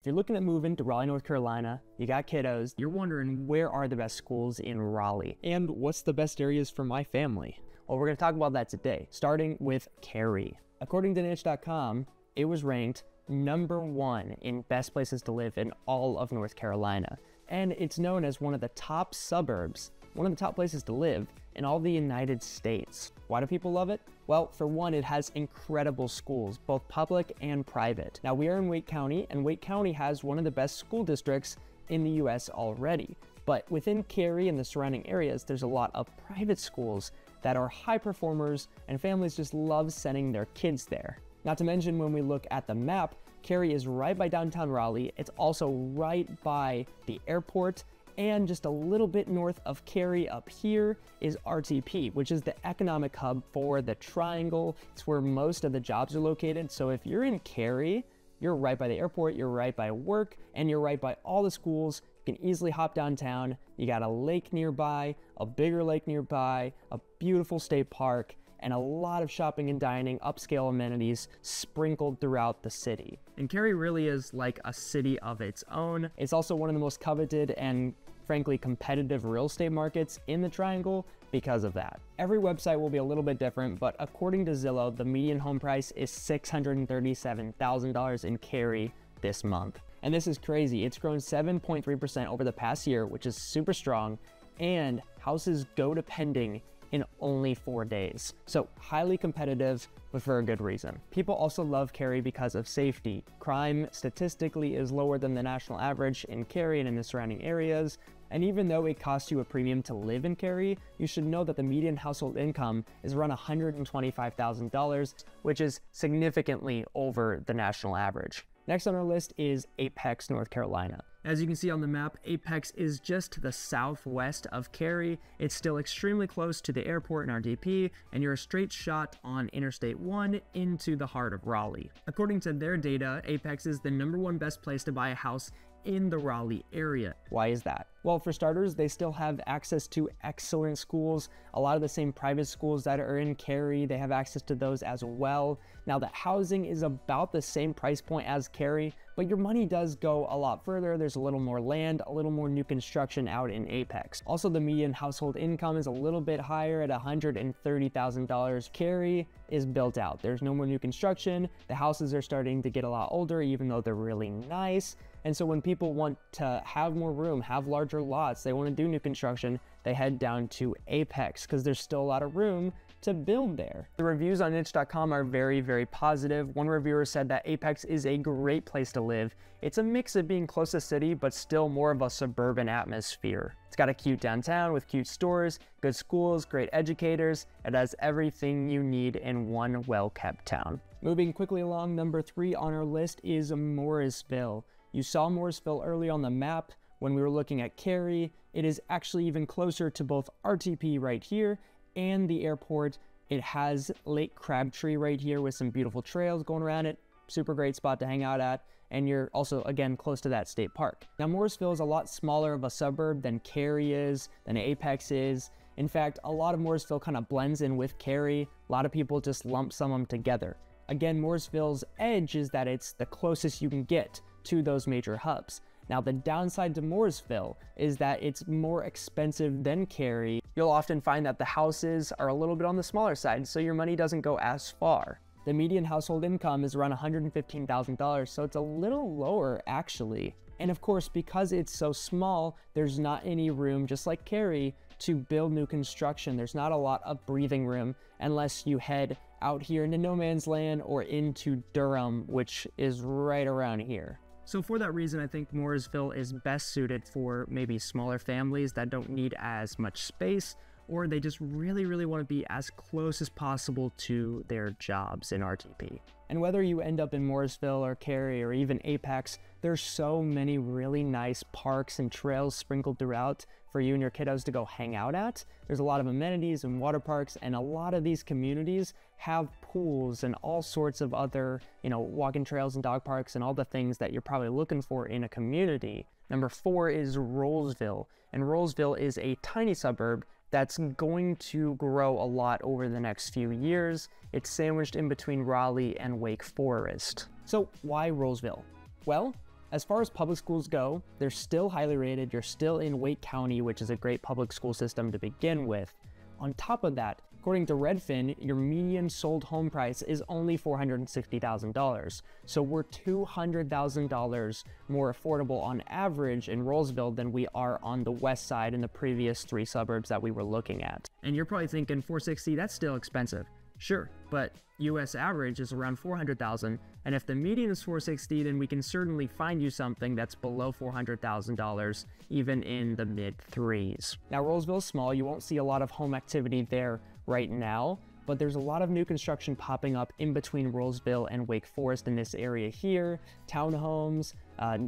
you're looking at moving to Raleigh, North Carolina, you got kiddos, you're wondering where are the best schools in Raleigh and what's the best areas for my family? Well, we're going to talk about that today, starting with Cary. According to niche.com, it was ranked #1 in best places to live in all of North Carolina. And it's known as one of the top suburbs, one of the top places to live in all the United States. Why do people love it? Well, for one, it has incredible schools, both public and private. Now, we are in Wake County, and Wake County has one of the best school districts in the US already. But within Cary and the surrounding areas, there's a lot of private schools that are high performers, and families just love sending their kids there. Not to mention, when we look at the map, Cary is right by downtown Raleigh. It's also right by the airport, and just a little bit north of Cary up here is RTP, which is the economic hub for the Triangle. It's where most of the jobs are located. So if you're in Cary, you're right by the airport, you're right by work, and you're right by all the schools. You can easily hop downtown. You got a lake nearby, a bigger lake nearby, a beautiful state park, and a lot of shopping and dining, upscale amenities sprinkled throughout the city. And Cary really is like a city of its own. It's also one of the most coveted and frankly competitive real estate markets in the Triangle because of that. Every website will be a little bit different, but according to Zillow, the median home price is $637,000 in Cary this month. And this is crazy. It's grown 7.3% over the past year, which is super strong, and houses go to pending in only 4 days. So highly competitive, but for a good reason. People also love Cary because of safety. Crime statistically is lower than the national average in Cary and in the surrounding areas. And even though it costs you a premium to live in Cary, you should know that the median household income is around $125,000, which is significantly over the national average. Next on our list is Apex, North Carolina. As you can see on the map, Apex is just to the southwest of Cary. It's still extremely close to the airport and RTP, and you're a straight shot on Interstate 1 into the heart of Raleigh. According to their data, Apex is the #1 best place to buy a house in the Raleigh area. Why is that? Well, for starters, they still have access to excellent schools. A lot of the same private schools that are in Cary, they have access to those as well. Now, the housing is about the same price point as Cary, but your money does go a lot further. There's a little more land, a little more new construction out in Apex. Also, the median household income is a little bit higher at $130,000. Cary is built out. There's no more new construction. The houses are starting to get a lot older, even though they're really nice. And so when people want to have more room, have larger lots, they want to do new construction, they head down to Apex because there's still a lot of room to build there. The reviews on niche.com are very, very positive. One reviewer said that Apex is a great place to live. It's a mix of being close to city, but still more of a suburban atmosphere. It's got a cute downtown with cute stores, good schools, great educators. It has everything you need in one well-kept town. Moving quickly along, #3 on our list is Morrisville. You saw Morrisville early on the map when we were looking at Cary. It is actually even closer to both RTP right here and the airport. It has Lake Crabtree right here with some beautiful trails going around it. Super great spot to hang out at. And you're also, again, close to that state park. Now, Morrisville is a lot smaller of a suburb than Cary is, than Apex is. In fact, a lot of Morrisville kind of blends in with Cary. A lot of people just lump some of them together. Again, Morrisville's edge is that it's the closest you can get to those major hubs. Now, the downside to Morrisville is that it's more expensive than Cary. You'll often find that the houses are a little bit on the smaller side, so your money doesn't go as far. The median household income is around $115,000, so it's a little lower actually. And of course, because it's so small, there's not any room, just like Cary, to build new construction. There's not a lot of breathing room unless you head out here into no man's land or into Durham, which is right around here. So for that reason, I think Morrisville is best suited for maybe smaller families that don't need as much space, or they just really want to be as close as possible to their jobs in RTP. And whether you end up in Morrisville or Cary or even Apex, there's so many really nice parks and trails sprinkled throughout for you and your kiddos to go hang out at. There's a lot of amenities and water parks, and a lot of these communities have pools and all sorts of other, walking trails and dog parks and all the things that you're probably looking for in a community. #4 is Rolesville, and Rolesville is a tiny suburb that's going to grow a lot over the next few years. It's sandwiched in between Raleigh and Wake Forest. So why Rolesville? Well, As far as public schools go, they're still highly rated. You're still in Wake County, which is a great public school system to begin with. On top of that, according to Redfin, your median sold home price is only $460,000. So we're $200,000 more affordable on average in Rolesville than we are on the west side in the previous 3 suburbs that we were looking at. And you're probably thinking $460, that's still expensive. Sure, but US average is around $400,000, and if the median is $460, then we can certainly find you something that's below $400,000, even in the mid-3s. Now, Rolesville is small. You won't see a lot of home activity there right now, but there's a lot of new construction popping up in between Rolesville and Wake Forest in this area here. Townhomes,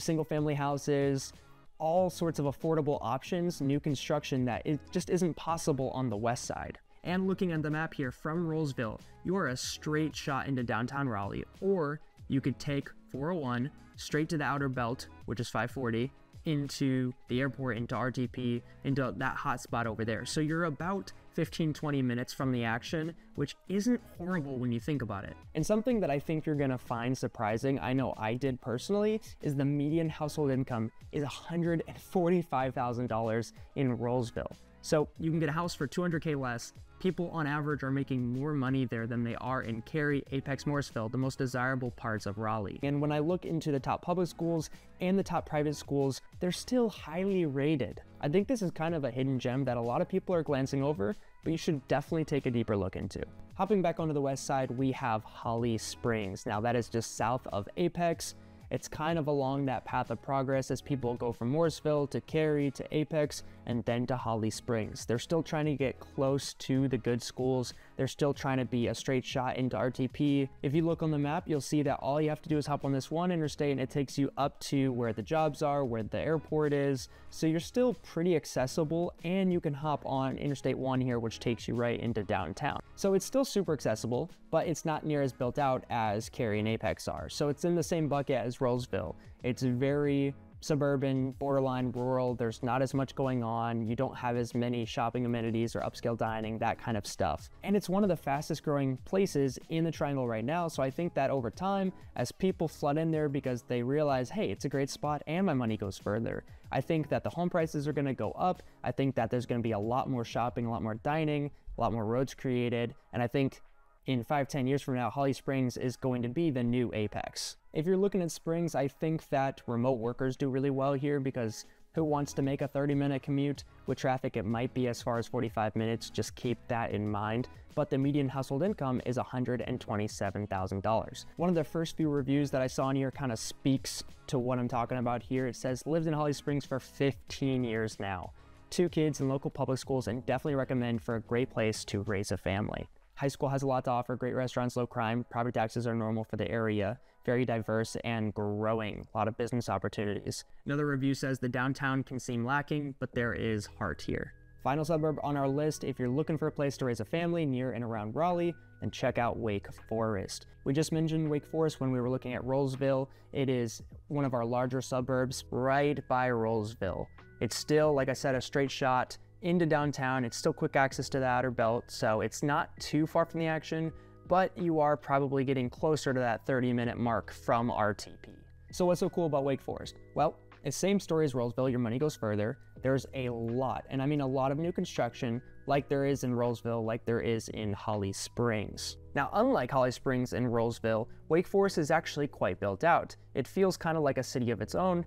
single-family houses, all sorts of affordable options, new construction that it just isn't possible on the west side. And looking at the map here from Rolesville, you are a straight shot into downtown Raleigh, or you could take 401 straight to the outer belt, which is 540, into the airport, into RTP, into that hot spot over there. So you're about 15-20 minutes from the action, which isn't horrible when you think about it. And something that I think you're gonna find surprising, I know I did personally, is the median household income is $145,000 in Rolesville. So you can get a house for $200K less. People on average are making more money there than they are in Cary, Apex, Morrisville, the most desirable parts of Raleigh. And when I look into the top public schools and the top private schools, they're still highly rated. I think this is kind of a hidden gem that a lot of people are glancing over, but you should definitely take a deeper look into. Hopping back onto the west side, we have Holly Springs. Now that is just south of Apex. It's kind of along that path of progress as people go from Morrisville to Cary to Apex and then to Holly Springs. They're still trying to get close to the good schools. They're still trying to be a straight shot into RTP. If you look on the map, you'll see that all you have to do is hop on this one interstate and it takes you up to where the jobs are, where the airport is. So you're still pretty accessible, and you can hop on Interstate 1 here, which takes you right into downtown. So it's still super accessible, but it's not near as built out as Cary and Apex are. So it's in the same bucket as Rolesville. It's very suburban, borderline rural. There's not as much going on. You don't have as many shopping amenities or upscale dining, that kind of stuff. And it's one of the fastest growing places in the Triangle right now. So I think that over time, as people flood in there because they realize, hey, it's a great spot and my money goes further, I think that the home prices are going to go up. I think that there's going to be a lot more shopping, a lot more dining, a lot more roads created. And I think in 5-10 years from now, Holly Springs is going to be the new Apex. If you're looking at Springs, I think that remote workers do really well here, because who wants to make a 30-minute commute? With traffic, it might be as far as 45 minutes. Just keep that in mind. But the median household income is $127,000. One of the first few reviews that I saw in here kind of speaks to what I'm talking about here. It says, lived in Holly Springs for 15 years now. 2 kids in local public schools, and definitely recommend for a great place to raise a family. High school has a lot to offer, great restaurants, low crime, property taxes are normal for the area, very diverse and growing, a lot of business opportunities. Another review says the downtown can seem lacking, but there is heart here. Final suburb on our list, if you're looking for a place to raise a family near and around Raleigh, then check out Wake Forest. We just mentioned Wake Forest when we were looking at Rolesville. It is one of our larger suburbs right by Rolesville. It's still, like I said, a straight shot into downtown. It's still quick access to the outer belt, so it's not too far from the action, but you are probably getting closer to that 30-minute mark from RTP. So what's so cool about Wake Forest? Well, it's same story as Rolesville, your money goes further. There's a lot, and I mean a lot of new construction, like there is in Rolesville, like there is in Holly Springs. Now, unlike Holly Springs and Rolesville, Wake Forest is actually quite built out. It feels kind of like a city of its own,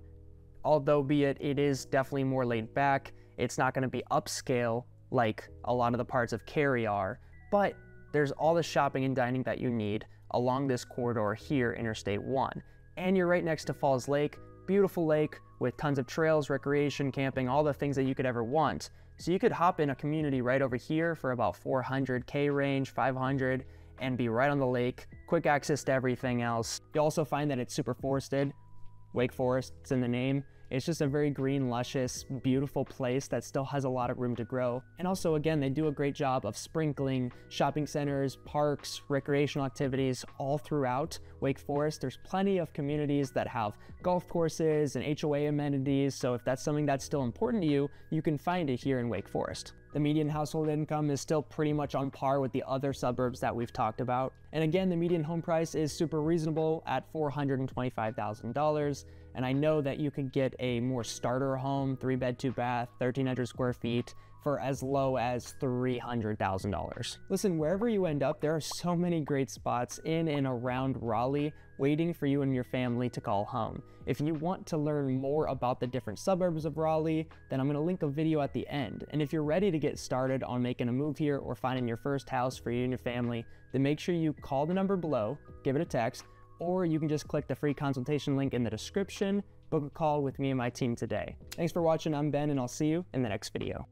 although be it is definitely more laid back. It's not going to be upscale like a lot of the parts of Cary are, but there's all the shopping and dining that you need along this corridor here, Interstate 1. And you're right next to Falls Lake, beautiful lake with tons of trails, recreation, camping, all the things that you could ever want. So you could hop in a community right over here for about 400K range, 500, and be right on the lake, quick access to everything else. You also find that it's super forested. Wake Forest, it's in the name. It's just a very green, luscious, beautiful place that still has a lot of room to grow. And also, again, they do a great job of sprinkling shopping centers, parks, recreational activities all throughout Wake Forest. There's plenty of communities that have golf courses and HOA amenities, so if that's something that's still important to you, you can find it here in Wake Forest. The median household income is still pretty much on par with the other suburbs that we've talked about. And again, the median home price is super reasonable at $425,000. And I know that you could get a more starter home, 3-bed, 2-bath, 1,300 square feet, for as low as $300,000. Listen, wherever you end up, there are so many great spots in and around Raleigh waiting for you and your family to call home. If you want to learn more about the different suburbs of Raleigh, then I'm gonna link a video at the end. And if you're ready to get started on making a move here or finding your first house for you and your family, then make sure you call the number below, give it a text, or you can just click the free consultation link in the description, book a call with me and my team today. Thanks for watching, I'm Ben, and I'll see you in the next video.